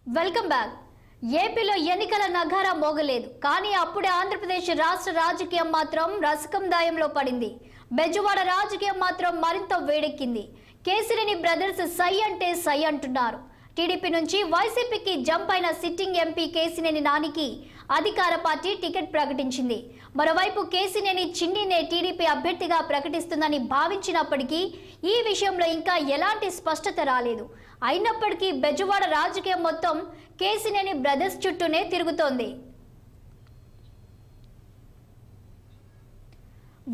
Welcome back. ఏపీలో ఎన్నికల నగారా మోగలేదు. కానీ అప్పుడే ఆంధ్రప్రదేశ్ రాష్ట్ర రాజకీయం మాత్రం రసకందాయంలో పడింది. బెజవాడ రాజకీయం మాత్రం మరింత వేడెక్కింది. కేసినేని బ్రదర్స్ సై అంటే సై అంటున్నారు. టీడీపీ నుంచి వైసీపీకి జంప్ అయిన సిట్టింగ్ ఎంపీ కేసినేని నానికి అధికార పార్టీ టికెట్ ప్రకటించింది. మరోవైపు కేసినేని చిన్నినే టీడీపీ అభ్యర్థిగా ప్రకటిస్తుందని భావించినప్పటికీ ఈ విషయంలో ఇంకా ఎలాంటి స్పష్టత రాలేదు. అయినప్పటికీ బెజవాడ రాజకీయం మొత్తం కేసినేని బ్రదర్స్ చుట్టూనే తిరుగుతోంది.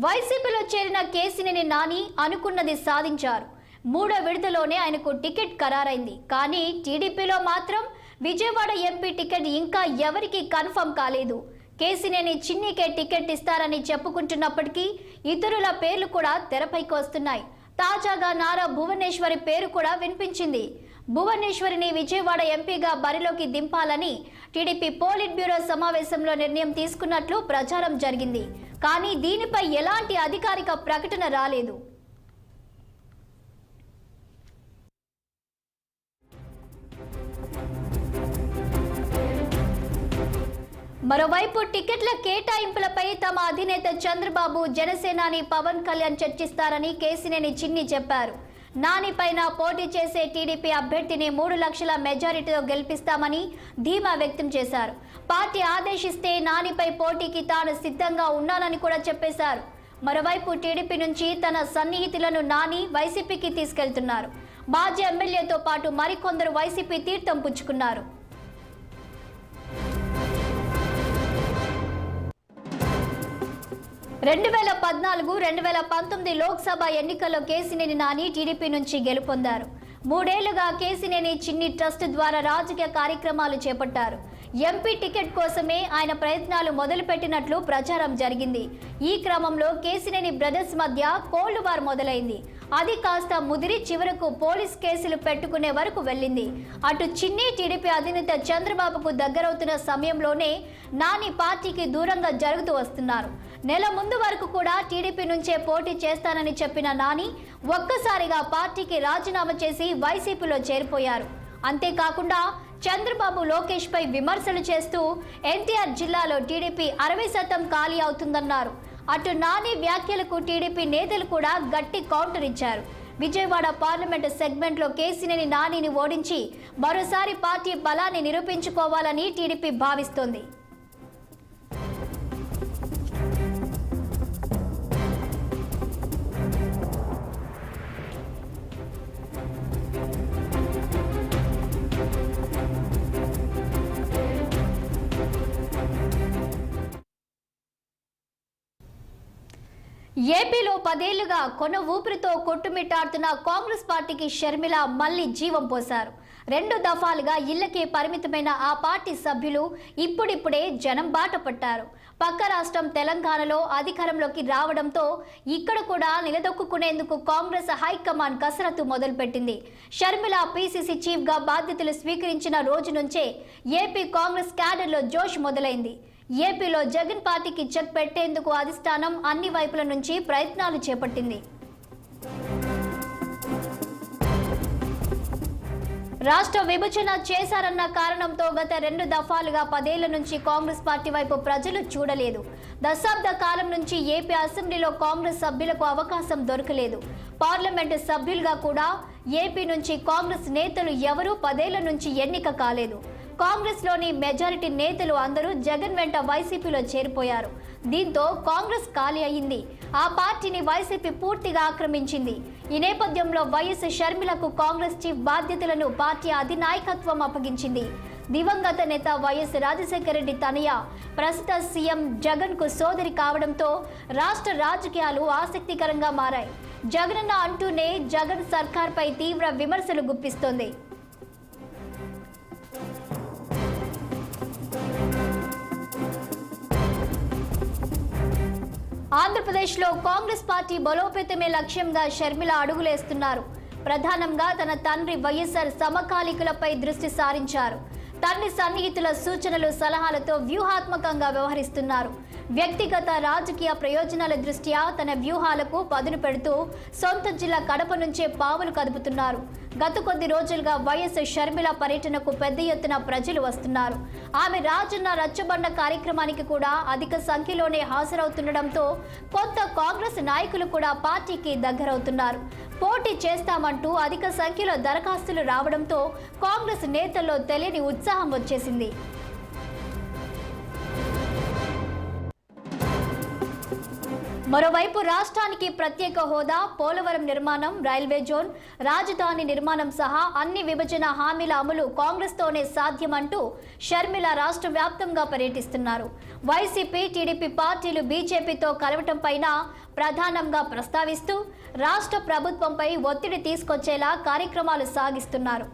వైసీపీలో చేరిన కేసినేని నాని అనుకున్నది సాధించారు. మూడో విడతలోనే ఆయనకు టికెట్ ఖరారైంది. కానీ టీడీపీలో మాత్రం విజయవాడ ఎంపీ టికెట్ ఇంకా ఎవరికి కన్ఫర్మ్ కాలేదు. కేసినేని చిన్నికే టికెట్ ఇస్తారని చెప్పుకుంటున్నప్పటికీ ఇతరుల పేర్లు కూడా తెరపైకి వస్తున్నాయి. తాజాగా నారా భువనేశ్వరి పేరు కూడా వినిపించింది. భువనేశ్వరిని విజయవాడ ఎంపీగా బరిలోకి దింపాలని టీడీపీ పోలిట్ బ్యూరో సమావేశంలో నిర్ణయం తీసుకున్నట్లు ప్రచారం జరిగింది. కానీ దీనిపై ఎలాంటి అధికారిక ప్రకటన రాలేదు. మరోవైపు టికెట్ల కేటాయింపులపై తమ అధినేత చంద్రబాబు, జనసేనాని పవన్ కళ్యాణ్ చర్చిస్తారని కేసినేని చిన్ని చెప్పారు. నాని పైన పోటీ చేసే టీడీపీ అభ్యర్థిని 3 లక్షల మెజారిటీతో గెలిపిస్తామని ధీమా వ్యక్తం చేశారు. పార్టీ ఆదేశిస్తే నానిపై పోటీకి తాను సిద్ధంగా ఉన్నానని కూడా చెప్పేశారు. మరోవైపు టీడీపీ నుంచి తన సన్నిహితులను నాని వైసీపీకి తీసుకెళ్తున్నారు. మాజీ ఎమ్మెల్యేతో పాటు మరికొందరు వైసీపీ తీర్థం పుచ్చుకున్నారు. రెండు 2014-2019 లోక్సభ ఎన్నికల్లో కేసినేని నాని టీడీపీ నుంచి గెలుపొందారు. 3 ఏళ్లుగా కేసినేని చిన్ని ట్రస్ట్ ద్వారా రాజకీయ కార్యక్రమాలు చేపట్టారు. ఎంపీ టికెట్ కోసమే ఆయన ప్రయత్నాలు మొదలుపెట్టినట్లు ప్రచారం జరిగింది. ఈ క్రమంలో కేసినేని బ్రదర్స్ మధ్య కోల్డ్ వార్ మొదలైంది. అది కాస్త ముదిరి చివరకు పోలీస్ కేసులు పెట్టుకునే వరకు వెళ్ళింది. అటు చిన్ని టీడీపీ అధినేత చంద్రబాబుకు దగ్గరవుతున్న సమయంలోనే నాని పార్టీకి దూరంగా జరుగుతూ వస్తున్నారు. నెల ముందు వరకు కూడా టీడీపీ నుంచే పోటీ చేస్తానని చెప్పిన నాని ఒక్కసారిగా పార్టీకి రాజీనామా చేసి వైసీపీలో చేరిపోయారు. అంతేకాకుండా చంద్రబాబు, లోకేష్ పై విమర్శలు చేస్తూ ఎన్టీఆర్ జిల్లాలో టీడీపీ 60% ఖాళీ అవుతుందన్నారు. అటు నాని వ్యాఖ్యలకు టీడీపీ నేతలు కూడా గట్టి కౌంటర్ ఇచ్చారు. విజయవాడ పార్లమెంటు సెగ్మెంట్లో కేసినేని నానిని ఓడించి మరోసారి పార్టీ బలాన్ని నిరూపించుకోవాలని టీడీపీ భావిస్తోంది. ఏపీలో 10 ఏళ్లుగా కొన ఊపిరితో కొట్టుమిట్టాడుతున్న కాంగ్రెస్ పార్టీకి షర్మిల మళ్లీ జీవం పోశారు. 2 దఫాలుగా ఇళ్లకే పరిమితమైన ఆ పార్టీ సభ్యులు ఇప్పుడిప్పుడే జనం బాట పట్టారు. పక్క రాష్ట్రం తెలంగాణలో అధికారంలోకి రావడంతో ఇక్కడ కూడా నిలదొక్కునేందుకు కాంగ్రెస్ హైకమాండ్ కసరత్తు మొదలుపెట్టింది. షర్మిల పీసీసీ చీఫ్ గా బాధ్యతలు స్వీకరించిన రోజు నుంచే ఏపీ కాంగ్రెస్ క్యాడర్లో జోష్ మొదలైంది. ఏపీలో జగన్ పార్టీకి చెక్ పెట్టేందుకు అధిష్టానం అన్ని వైపుల నుంచి ప్రయత్నాలు చేపట్టింది. రాష్ట్ర విభజన చేశారన్న కారణంతో గత 2 దఫాలుగా 10 ఏళ్ల నుంచి కాంగ్రెస్ పార్టీ వైపు ప్రజలు చూడలేదు. దశాబ్ద కాలం నుంచి ఏపీ అసెంబ్లీలో కాంగ్రెస్ సభ్యులకు అవకాశం దొరకలేదు. పార్లమెంటు సభ్యులుగా కూడా ఏపీ నుంచి కాంగ్రెస్ నేతలు ఎవరూ 10 ఏళ్ల నుంచి ఎన్నిక కాలేదు. కాంగ్రెస్ లోని మెజారిటీ నేతలు అందరూ జగన్ వెంట వైసీపీలో చేరిపోయారు. దీంతో కాంగ్రెస్ ఖాళీ అయింది. ఆ పార్టీని వైసీపీ పూర్తిగా ఆక్రమించింది. ఈ నేపథ్యంలో వైఎస్ షర్మిలకు కాంగ్రెస్ చీఫ్ బాధ్యతలను పార్టీ అధినాయకత్వం అప్పగించింది. దివంగత నేత వైఎస్ రాజశేఖర రెడ్డి తనయ ప్రస్తుత సీఎం జగన్ కు సోదరి కావడంతో రాష్ట్ర రాజకీయాలు ఆసక్తికరంగా మారాయి. జగనన్న అంటూనే జగన్ సర్కార్పై తీవ్ర విమర్శలు గుప్పిస్తోంది. ఆంధ్రప్రదేశ్లో కాంగ్రెస్ పార్టీ బలోపేతమే లక్ష్యంగా షర్మిల అడుగులేస్తున్నారు. ప్రధానంగా తన తండ్రి వైఎస్ఆర్ సమకాలీకులపై దృష్టి సారించారు. తండ్రి సన్నిహితుల సూచనలు, సలహాలతో వ్యూహాత్మకంగా వ్యవహరిస్తున్నారు. వ్యక్తిగత రాజకీయ ప్రయోజనాల దృష్ట్యా తన వ్యూహాలకు పదును పెడుతూ సొంత జిల్లా కడప నుంచే పావులు కదుపుతున్నారు. గత కొద్ది రోజులుగా వైఎస్ షర్మిల పర్యటనకు పెద్ద ఎత్తున ప్రజలు వస్తున్నారు. ఆమె రాజన్న రచ్చబండ కార్యక్రమానికి కూడా అధిక సంఖ్యలోనే హాజరవుతుండటంతో కొత్త కాంగ్రెస్ నాయకులు కూడా పార్టీకి దగ్గరవుతున్నారు. పోటీ చేస్తామంటూ అధిక సంఖ్యలో దరఖాస్తులు రావడంతో కాంగ్రెస్ నేతల్లో తెలియని ఉత్సాహం వచ్చేసింది. మరోవైపు రాష్ట్రానికి ప్రత్యేక హోదా, పోలవరం నిర్మాణం, రైల్వే జోన్, రాజధాని నిర్మాణం సహా అన్ని విభజన హామీల అమలు కాంగ్రెస్తోనే సాధ్యమంటూ షర్మిల రాష్ట్ర వ్యాప్తంగా పర్యటిస్తున్నారు. వైసీపీ, టీడీపీ పార్టీలు బీజేపీతో కలవటం పైన ప్రధానంగా ప్రస్తావిస్తూ రాష్ట్ర ప్రభుత్వంపై ఒత్తిడి తీసుకొచ్చేలా కార్యక్రమాలు సాగిస్తున్నారు.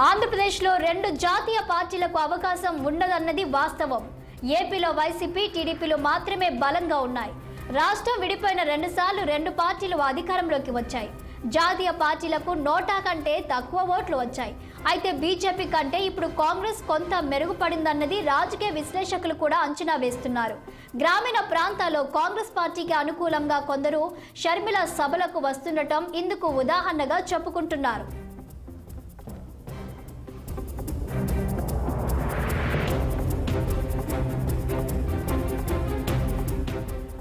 ఆంధ్రప్రదేశ్లో 2 జాతీయ పార్టీలకు అవకాశం ఉండదన్నది వాస్తవం. ఏపీలో వైసీపీ, టీడీపీలు మాత్రమే బలంగా ఉన్నాయి. రాష్ట్రం విడిపోయిన 2 సార్లు 2 పార్టీలు అధికారంలోకి వచ్చాయి. జాతీయ పార్టీలకు నోటా కంటే తక్కువ ఓట్లు వచ్చాయి. అయితే బీజేపీ కంటే ఇప్పుడు కాంగ్రెస్ కొంత మెరుగుపడిందన్నది రాజకీయ విశ్లేషకులు కూడా అంచనా వేస్తున్నారు. గ్రామీణ ప్రాంతాల్లో కాంగ్రెస్ పార్టీకి అనుకూలంగా కొందరు షర్మిల సభలకు వస్తుండటం ఇందుకు ఉదాహరణగా చెప్పుకుంటున్నారు.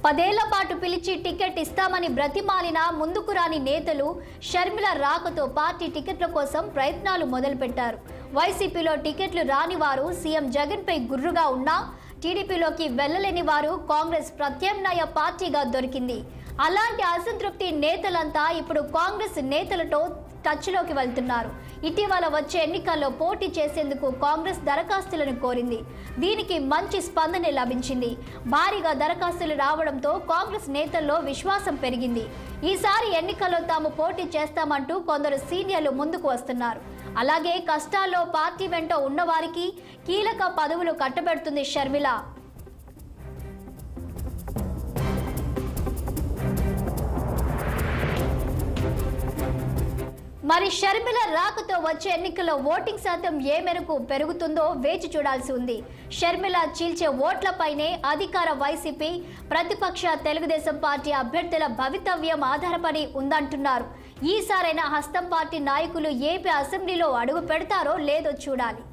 10 ఏళ్ల పాటు పిలిచి టికెట్ ఇస్తామని బ్రతిమాలిన ముందుకు రాని నేతలు షర్మిల రాకతో పార్టీ టికెట్ల కోసం ప్రయత్నాలు మొదలుపెట్టారు. వైసీపీలో టికెట్లు రాని వారు సీఎం జగన్పై గుర్రుగా ఉన్నా టీడీపీలోకి వెళ్లలేని వారు కాంగ్రెస్ ప్రత్యామ్నాయ పార్టీగా దొరికింది. అలాంటి అసంతృప్తి నేతలంతా ఇప్పుడు కాంగ్రెస్ నేతలతో టచ్లోకి వెళ్తున్నారు. ఇటీవల వచ్చే ఎన్నికల్లో పోటీ చేసేందుకు కాంగ్రెస్ దరఖాస్తులను కోరింది. దీనికి మంచి స్పందన లభించింది. భారీగా దరఖాస్తులు రావడంతో కాంగ్రెస్ నేతల్లో విశ్వాసం పెరిగింది. ఈసారి ఎన్నికల్లో తాము పోటీ చేస్తామంటూ కొందరు సీనియర్లు ముందుకు వస్తున్నారు. అలాగే కష్టాల్లో పార్టీ వెంట ఉన్నవారికి కీలక పదవులు కట్టబెడుతుంది షర్మిల. మరి షర్మిల రాకతో వచ్చే ఎన్నికల్లో ఓటింగ్ శాతం ఏ మేరకు పెరుగుతుందో వేచి చూడాల్సి ఉంది. షర్మిల చీల్చే ఓట్లపైనే అధికార వైసీపీ, ప్రతిపక్ష తెలుగుదేశం పార్టీ అభ్యర్థుల భవితవ్యం ఆధారపడి ఉందంటున్నారు. ఈసారైనా హస్తం పార్టీ నాయకులు ఏపీ అసెంబ్లీలో అడుగు పెడతారో లేదో చూడాలి.